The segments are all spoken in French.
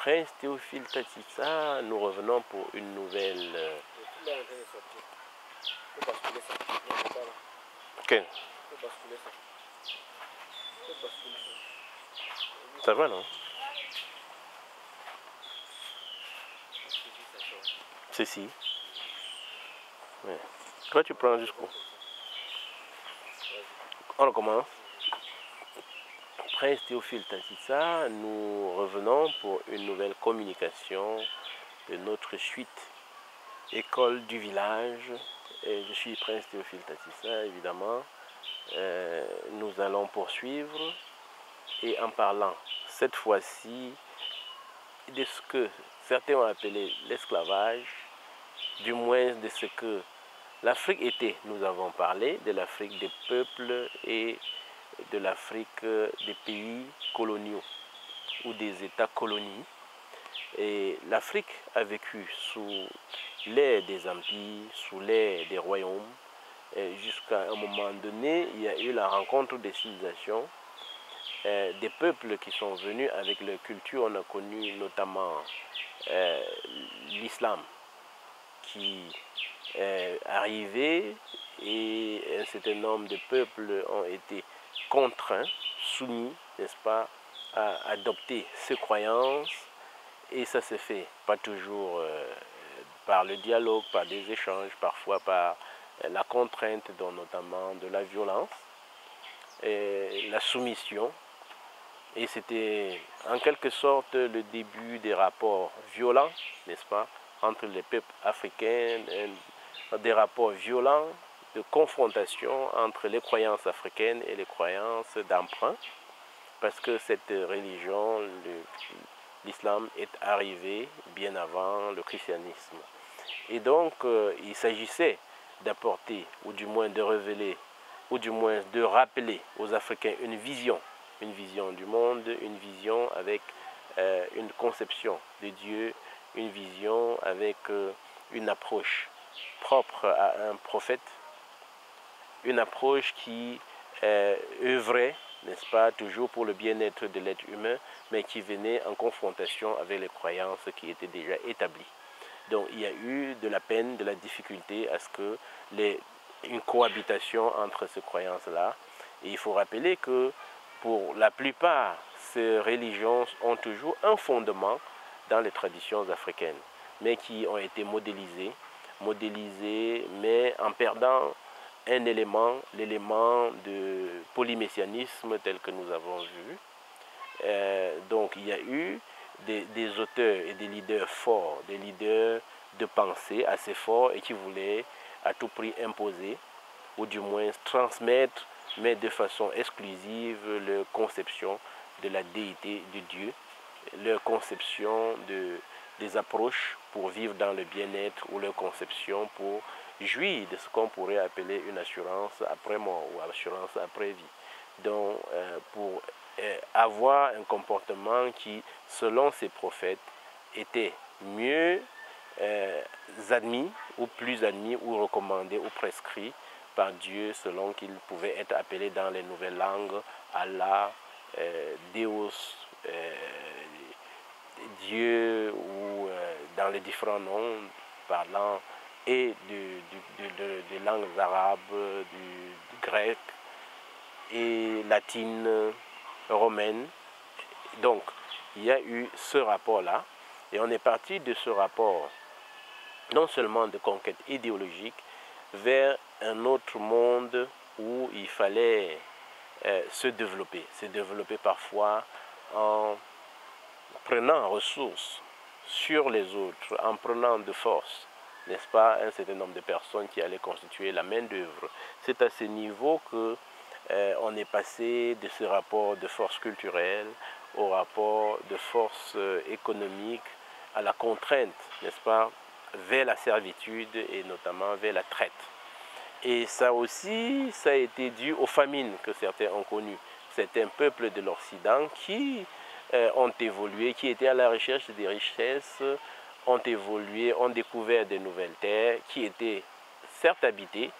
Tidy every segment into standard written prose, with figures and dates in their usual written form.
Prince Théophile Tatissa, nous revenons pour une nouvelle... Ok. Ça va, non? Ceci. Ouais. Toi, tu prends jusqu'où? On recommence. Prince Théophile Tatissa, nous revenons pour une nouvelle communication de notre suite École du village. Et je suis Prince Théophile Tatissa, évidemment. Nous allons poursuivre et en parlant cette fois-ci de ce que certains ont appelé l'esclavage, du moins de ce que l'Afrique était. Nous avons parlé de l'Afrique des peuples et de l'Afrique des pays coloniaux ou des États colonies. Et l'Afrique a vécu sous l'ère des empires, sous l'ère des royaumes. Jusqu'à un moment donné, il y a eu la rencontre des civilisations, des peuples qui sont venus avec leur culture. On a connu notamment l'islam qui est arrivé et un certain nombre de peuples ont été contraints, soumis, n'est-ce pas, à adopter ces croyances. Et ça se fait pas toujours par le dialogue, par des échanges, parfois par la contrainte, dont notamment de la violence, et la soumission. Et c'était en quelque sorte le début des rapports violents, n'est-ce pas, entre les peuples africains, des rapports violents de confrontation entre les croyances africaines et les croyances d'emprunt, parce que cette religion, l'islam, est arrivé bien avant le christianisme. Et donc, il s'agissait d'apporter, ou du moins de révéler, ou du moins de rappeler aux Africains une vision du monde, une vision avec une conception de Dieu, une vision avec une approche propre à un prophète, une approche qui œuvrait, n'est-ce pas, toujours pour le bien-être de l'être humain, mais qui venait en confrontation avec les croyances qui étaient déjà établies. Donc il y a eu de la peine, de la difficulté à ce que une cohabitation entre ces croyances-là. Et il faut rappeler que pour la plupart, ces religions ont toujours un fondement dans les traditions africaines, mais qui ont été modélisées, mais en perdant un élément, l'élément de polymessianisme tel que nous avons vu. Donc il y a eu des auteurs et des leaders forts, des leaders de pensée assez forts et qui voulaient à tout prix imposer, ou du moins transmettre, mais de façon exclusive, leur conception de la déité de Dieu, leur conception des approches pour vivre dans le bien-être, ou leur conception pour jouir de ce qu'on pourrait appeler une assurance après mort ou assurance après vie. Donc, pour avoir un comportement qui, selon ces prophètes, était mieux admis, ou plus admis, ou recommandé, ou prescrit par Dieu, selon qu'il pouvait être appelé dans les nouvelles langues Allah, Deus, Dieu, ou dans les différents noms parlant et des langues arabes, du grec et latine, romaine. Donc, il y a eu ce rapport-là, et on est parti de ce rapport, non seulement de conquête idéologique, vers un autre monde où il fallait se développer parfois en prenant ressources sur les autres, en prenant de force, n'est-ce pas, un certain nombre de personnes qui allaient constituer la main-d'œuvre. C'est à ce niveau que on est passé de ce rapport de force culturelle au rapport de force économique, à la contrainte, n'est-ce pas, vers la servitude et notamment vers la traite. Et ça aussi, ça a été dû aux famines que certains ont connues. Certains peuples de l'Occident qui ont évolué, qui étaient à la recherche des richesses, ont évolué, ont découvert de nouvelles terres qui étaient certes habitées.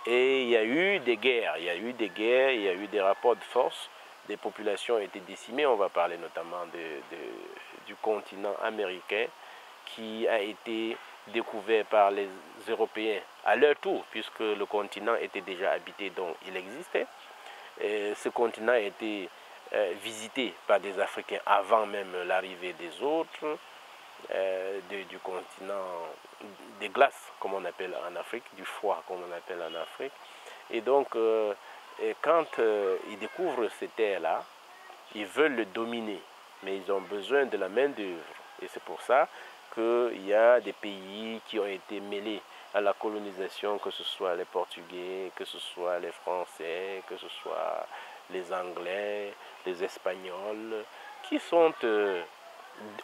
Et il y a eu des guerres, il y a eu des rapports de force, des populations ont été décimées. On va parler notamment du continent américain qui a été découvert par les Européens à leur tour, puisque le continent était déjà habité, donc il existait. Et ce continent a été visité par des Africains avant même l'arrivée des autres, du continent des glaces, comme on appelle en Afrique, du froid, comme on appelle en Afrique. Et donc, quand ils découvrent ces terres-là, ils veulent le dominer, mais ils ont besoin de la main-d'œuvre. Et c'est pour ça qu'il y a des pays qui ont été mêlés à la colonisation, que ce soit les Portugais, que ce soit les Français, que ce soit les Anglais, les Espagnols, qui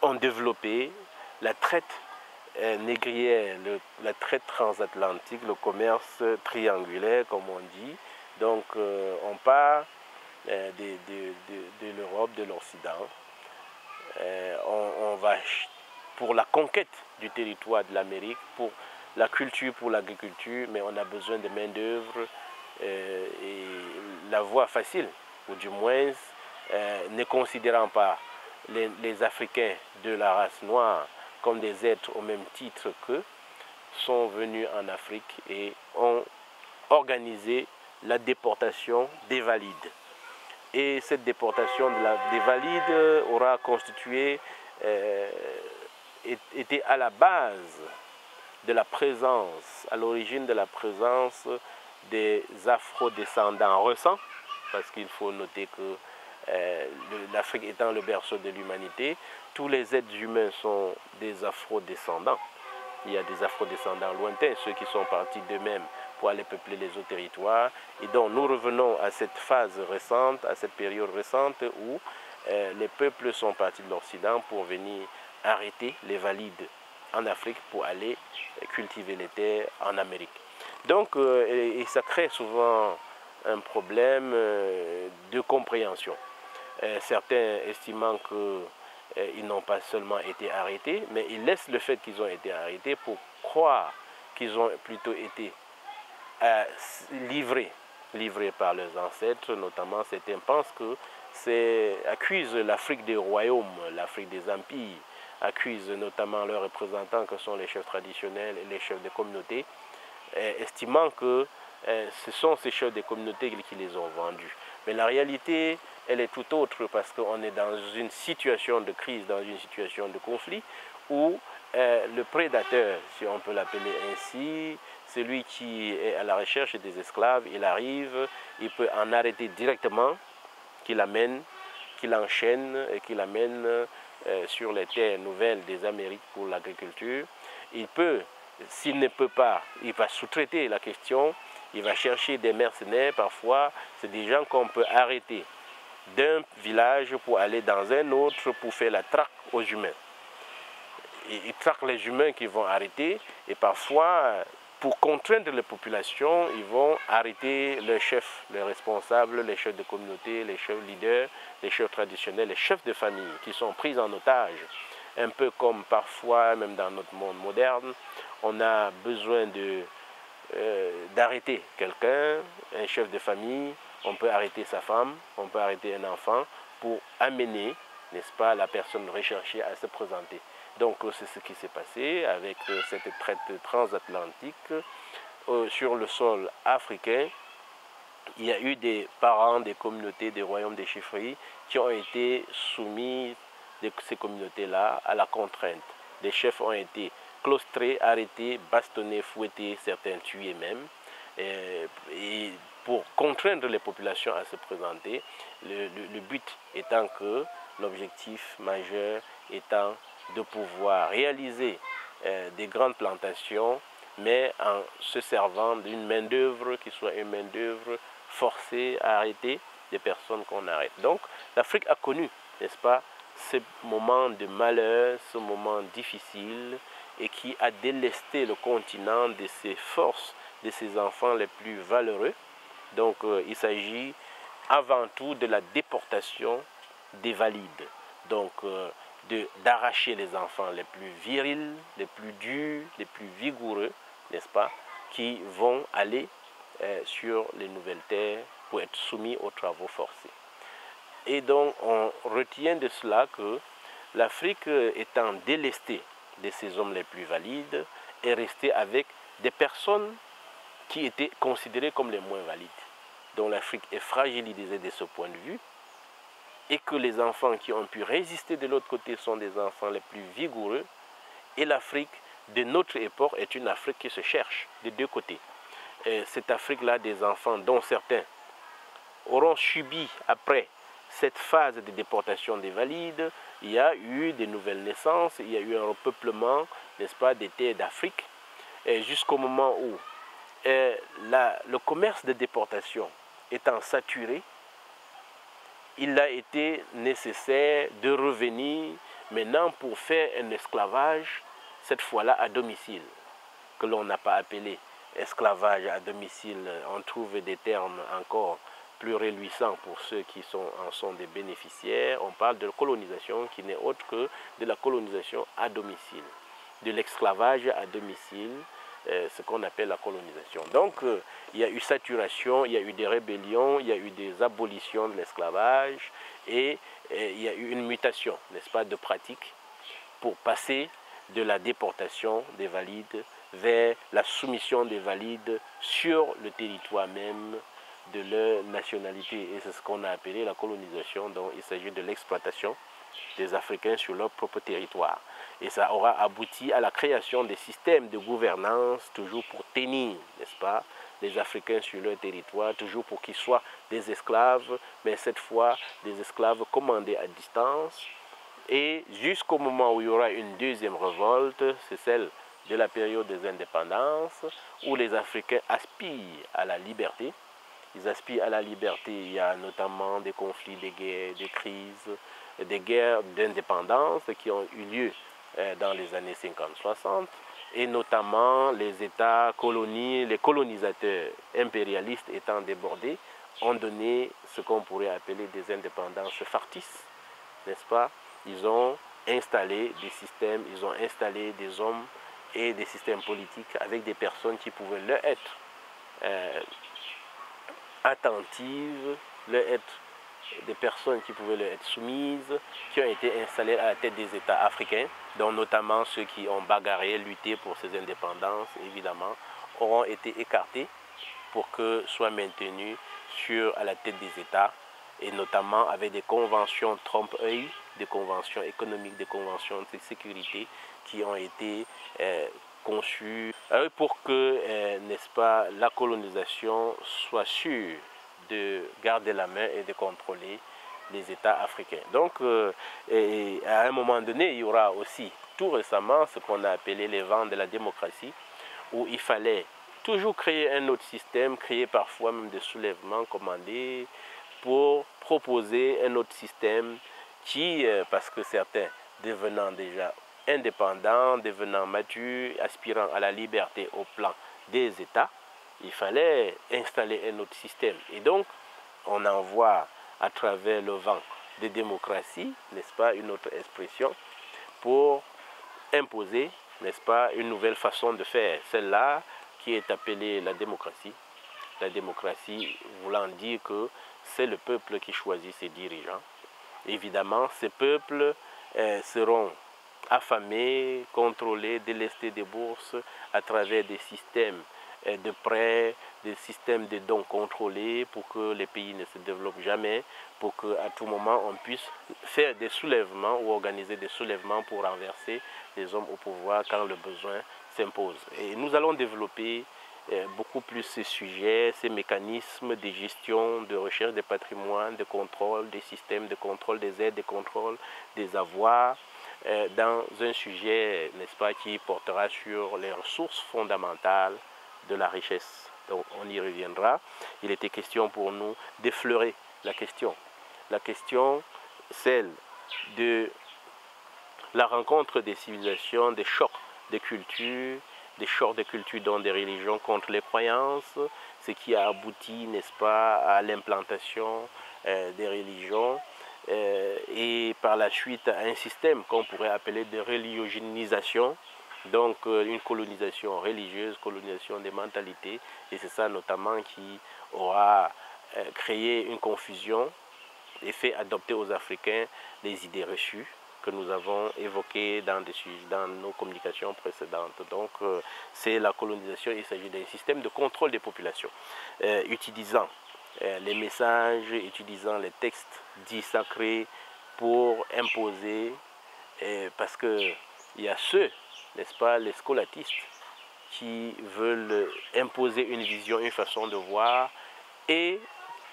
ont développé la traite négrière, la traite transatlantique, le commerce triangulaire, comme on dit. Donc, on part de l'Europe, de l'Occident. On va pour la conquête du territoire de l'Amérique, pour la culture, pour l'agriculture, mais on a besoin de main-d'œuvre et la voie facile, ou du moins ne considérant pas les Africains de la race noire comme des êtres au même titre qu'eux, sont venus en Afrique et ont organisé la déportation des valides. Et cette déportation des valides aura constitué, était à la base de la présence, à l'origine de la présence des afro-descendants récents, parce qu'il faut noter que l'Afrique étant le berceau de l'humanité, tous les êtres humains sont des afro-descendants. Il y a des afro-descendants lointains, ceux qui sont partis d'eux-mêmes pour aller peupler les autres territoires. Et donc nous revenons à cette phase récente, à cette période récente où les peuples sont partis de l'Occident pour venir arrêter les valides en Afrique pour aller cultiver les terres en Amérique. Donc et ça crée souvent un problème de compréhension. Certains estimant qu'ils n'ont pas seulement été arrêtés, mais ils laissent le fait qu'ils ont été arrêtés pour croire qu'ils ont plutôt été livrés par leurs ancêtres. Notamment, certains pensent que accusent l'Afrique des royaumes, l'Afrique des empires, accusent notamment leurs représentants que sont les chefs traditionnels et les chefs de communauté, estimant que ce sont ces chefs de communauté qui les ont vendus. Mais la réalité, elle est tout autre parce qu'on est dans une situation de crise, dans une situation de conflit où le prédateur, si on peut l'appeler ainsi, celui qui est à la recherche des esclaves, il arrive, il peut en arrêter directement, qu'il amène, qu'il enchaîne et qu'il amène sur les terres nouvelles des Amériques pour l'agriculture. Il peut, s'il ne peut pas, il va sous-traiter la question, il va chercher des mercenaires, parfois c'est des gens qu'on peut arrêter d'un village pour aller dans un autre pour faire la traque aux humains. Ils traquent les humains qu'ils vont arrêter et parfois, pour contraindre les populations, ils vont arrêter les chefs, les responsables, les chefs de communauté, les chefs leaders, les chefs traditionnels, les chefs de famille qui sont pris en otage. Un peu comme parfois, même dans notre monde moderne, on a besoin d'arrêter quelqu'un, un chef de famille, on peut arrêter sa femme, on peut arrêter un enfant pour amener, n'est-ce pas, la personne recherchée à se présenter. Donc c'est ce qui s'est passé avec cette traite transatlantique sur le sol africain. Il y a eu des parents des communautés des royaumes des chefferies qui ont été soumis, de ces communautés-là, à la contrainte. Des chefs ont été claustrés, arrêtés, bastonnés, fouettés, certains tués même. Et pour contraindre les populations à se présenter, le but étant que l'objectif majeur étant de pouvoir réaliser des grandes plantations, mais en se servant d'une main-d'œuvre qui soit une main-d'œuvre forcée à arrêter des personnes qu'on arrête. Donc l'Afrique a connu, n'est-ce pas, ce moment de malheur, ce moment difficile, et qui a délesté le continent de ses forces, de ses enfants les plus valeureux. Donc il s'agit avant tout de la déportation des valides. Donc d'arracher les enfants les plus virils, les plus durs, les plus vigoureux, n'est-ce pas, qui vont aller sur les nouvelles terres pour être soumis aux travaux forcés. Et donc on retient de cela que l'Afrique étant délestée de ses hommes les plus valides, est restée avec des personnes qui étaient considérées comme les moins valides. Donc l'Afrique est fragilisée de ce point de vue, et que les enfants qui ont pu résister de l'autre côté sont des enfants les plus vigoureux, et l'Afrique de notre époque est une Afrique qui se cherche des deux côtés. Et cette Afrique-là, des enfants dont certains auront subi après cette phase de déportation des valides, il y a eu des nouvelles naissances, il y a eu un repeuplement, n'est-ce pas, des terres d'Afrique, jusqu'au moment où le commerce de déportation étant saturé, il a été nécessaire de revenir maintenant pour faire un esclavage, cette fois-là à domicile, que l'on n'a pas appelé esclavage à domicile. On trouve des termes encore plus réjouissants pour ceux qui en sont des bénéficiaires. On parle de colonisation qui n'est autre que de la colonisation à domicile, de l'esclavage à domicile, ce qu'on appelle la colonisation. Donc il y a eu saturation, il y a eu des rébellions, il y a eu des abolitions de l'esclavage et il y a eu une mutation, n'est-ce pas, de pratique pour passer de la déportation des valides vers la soumission des valides sur le territoire même de leur nationalité. Et c'est ce qu'on a appelé la colonisation, donc il s'agit de l'exploitation des Africains sur leur propre territoire. Et ça aura abouti à la création des systèmes de gouvernance, toujours pour tenir, n'est-ce pas, les Africains sur leur territoire, toujours pour qu'ils soient des esclaves, mais cette fois des esclaves commandés à distance. Et jusqu'au moment où il y aura une deuxième révolte, c'est celle de la période des indépendances, où les Africains aspirent à la liberté. Ils aspirent à la liberté, il y a notamment des conflits, des guerres, des crises, des guerres d'indépendance qui ont eu lieu dans les années 50-60, et notamment les États colonies, les colonisateurs impérialistes étant débordés, ont donné ce qu'on pourrait appeler des indépendances factices, n'est-ce pas? Ils ont installé des systèmes, ils ont installé des hommes et des systèmes politiques avec des personnes qui pouvaient leur être attentives, leur être des personnes qui pouvaient leur être soumises, qui ont été installées à la tête des États africains, dont notamment ceux qui ont bagarré, lutté pour ces indépendances, évidemment, auront été écartés pour que soient maintenus à la tête des États, et notamment avec des conventions trompe-œil, des conventions économiques, des conventions de sécurité qui ont été conçues pour que, n'est-ce pas, la colonisation soit sûre de garder la main et de contrôler les États africains. Donc, à un moment donné, il y aura aussi, tout récemment, ce qu'on a appelé les vents de la démocratie, où il fallait toujours créer un autre système, créer parfois même des soulèvements commandés pour proposer un autre système qui, parce que certains devenant déjà indépendants, devenant matures, aspirant à la liberté au plan des États, il fallait installer un autre système. Et donc, on envoie à travers le vent de démocratie, n'est-ce pas, une autre expression, pour imposer, n'est-ce pas, une nouvelle façon de faire. Celle-là qui est appelée la démocratie. La démocratie voulant dire que c'est le peuple qui choisit ses dirigeants. Évidemment, ces peuples seront affamés, contrôlés, délestés des bourses à travers des systèmes de prêts, des systèmes de dons contrôlés pour que les pays ne se développent jamais, pour qu'à tout moment on puisse faire des soulèvements ou organiser des soulèvements pour renverser les hommes au pouvoir quand le besoin s'impose. Et nous allons développer beaucoup plus ces sujets, ces mécanismes de gestion, de recherche des patrimoines, de contrôle des systèmes, de contrôle des aides, de contrôle des avoirs, dans un sujet, n'est-ce pas, qui portera sur les ressources fondamentales de la richesse. Donc on y reviendra. Il était question pour nous d'effleurer la question. La question, celle de la rencontre des civilisations, des chocs de culture, des chocs de culture dans des religions contre les croyances, ce qui a abouti, n'est-ce pas, à l'implantation des religions et par la suite à un système qu'on pourrait appeler de religionisation, donc une colonisation religieuse, colonisation des mentalités, et c'est ça notamment qui aura créé une confusion et fait adopter aux Africains des idées reçues que nous avons évoquées dans nos communications précédentes. Donc, c'est la colonisation, il s'agit d'un système de contrôle des populations, utilisant les messages, utilisant les textes dits sacrés pour imposer, parce qu'il y a ceux, n'est-ce pas, les scolatistes, qui veulent imposer une vision, une façon de voir, et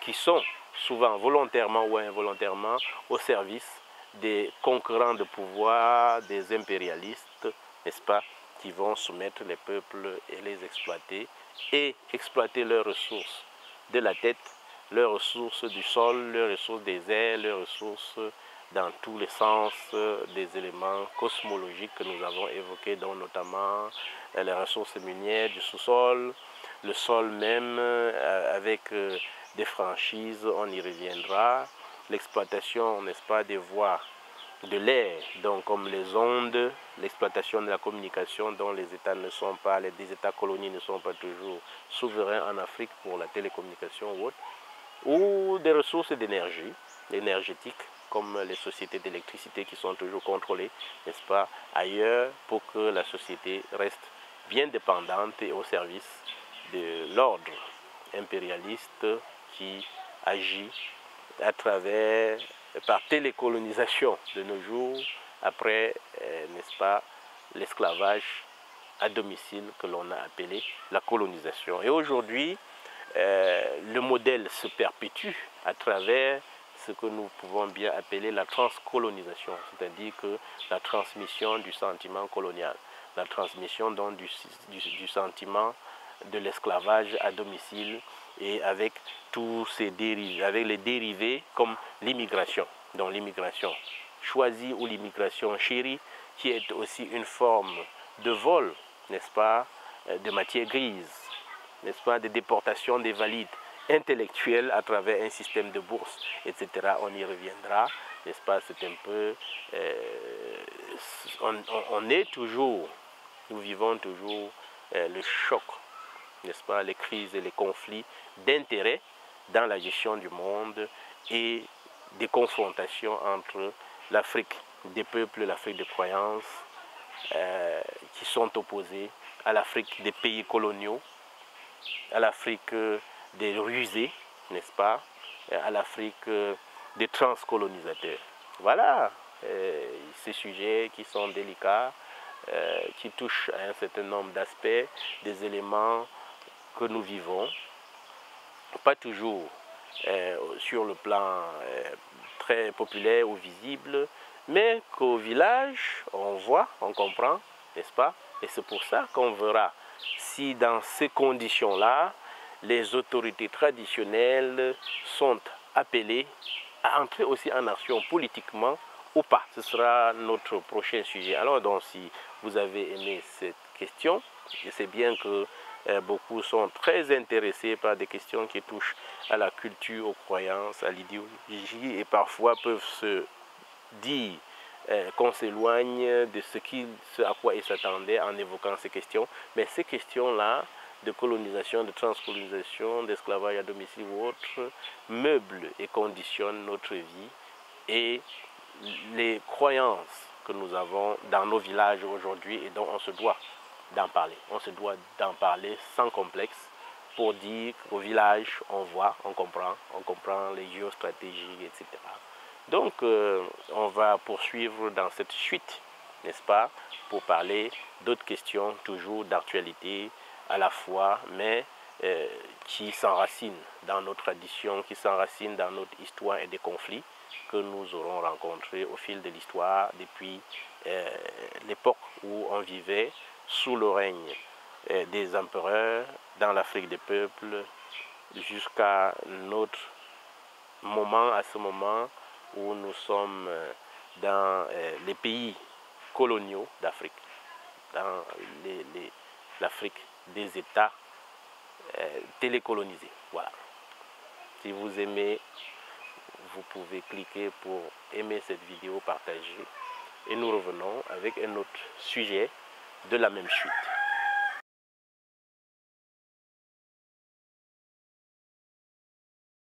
qui sont souvent volontairement ou involontairement au service des concurrents de pouvoir, des impérialistes, n'est-ce pas, qui vont soumettre les peuples et les exploiter, et exploiter leurs ressources de la tête, leurs ressources du sol, leurs ressources des airs, leurs ressources dans tous les sens des éléments cosmologiques que nous avons évoqués, dont notamment les ressources minières du sous-sol, le sol même avec des franchises, on y reviendra, l'exploitation, n'est-ce pas, des voies de l'air, donc comme les ondes, l'exploitation de la communication dont les États ne sont pas, des États colonies ne sont pas toujours souverains en Afrique pour la télécommunication ou autre, ou des ressources d'énergie, énergétiques, comme les sociétés d'électricité qui sont toujours contrôlées, n'est-ce pas, ailleurs, pour que la société reste bien dépendante et au service de l'ordre impérialiste qui agit à travers, par télécolonisation de nos jours, après, n'est-ce pas, l'esclavage à domicile que l'on a appelé la colonisation. Et aujourd'hui, le modèle se perpétue à travers ce que nous pouvons bien appeler la transcolonisation, c'est-à-dire que la transmission du sentiment colonial, la transmission donc du sentiment de l'esclavage à domicile et avec tous ces dérivés, avec les dérivés comme l'immigration, donc l'immigration choisie ou l'immigration chérie, qui est aussi une forme de vol, n'est-ce pas, de matière grise, n'est-ce pas, de déportation des valides intellectuels à travers un système de bourse, etc. On y reviendra, n'est-ce pas, c'est un peu... on est toujours, nous vivons toujours le choc, n'est-ce pas, les crises et les conflits d'intérêts dans la gestion du monde et des confrontations entre l'Afrique des peuples, l'Afrique des croyances, qui sont opposés à l'Afrique des pays coloniaux, à l'Afrique des rusés, n'est-ce pas, à l'Afrique des transcolonisateurs. Voilà ces sujets qui sont délicats, qui touchent à un certain nombre d'aspects, des éléments que nous vivons, pas toujours sur le plan très populaire ou visible, mais qu'au village, on voit, on comprend, n'est-ce pas? Et c'est pour ça qu'on verra si dans ces conditions-là, les autorités traditionnelles sont appelées à entrer aussi en action politiquement ou pas. Ce sera notre prochain sujet. Alors donc, si vous avez aimé cette question, je sais bien que beaucoup sont très intéressés par des questions qui touchent à la culture, aux croyances, à l'idéologie et parfois peuvent se dire qu'on s'éloigne de ce à quoi ils s'attendaient en évoquant ces questions. Mais ces questions-là, de colonisation, de transcolonisation, d'esclavage à domicile ou autre, meublent et conditionnent notre vie et les croyances que nous avons dans nos villages aujourd'hui et dont on se doit d'en parler. On se doit d'en parler sans complexe pour dire qu'au village, on voit, on comprend les géostratégies, etc. Donc, on va poursuivre dans cette suite, n'est-ce pas, pour parler d'autres questions, toujours d'actualité à la fois, mais qui s'enracinent dans nos traditions, qui s'enracinent dans notre histoire et des conflits que nous aurons rencontrés au fil de l'histoire depuis l'époque où on vivait sous le règne des empereurs dans l'Afrique des peuples jusqu'à notre moment, à ce moment où nous sommes dans les pays coloniaux d'Afrique, dans l'Afrique des États télécolonisés. Voilà. Si vous aimez, vous pouvez cliquer pour aimer cette vidéo, partager. Et nous revenons avec un autre sujet de la même suite.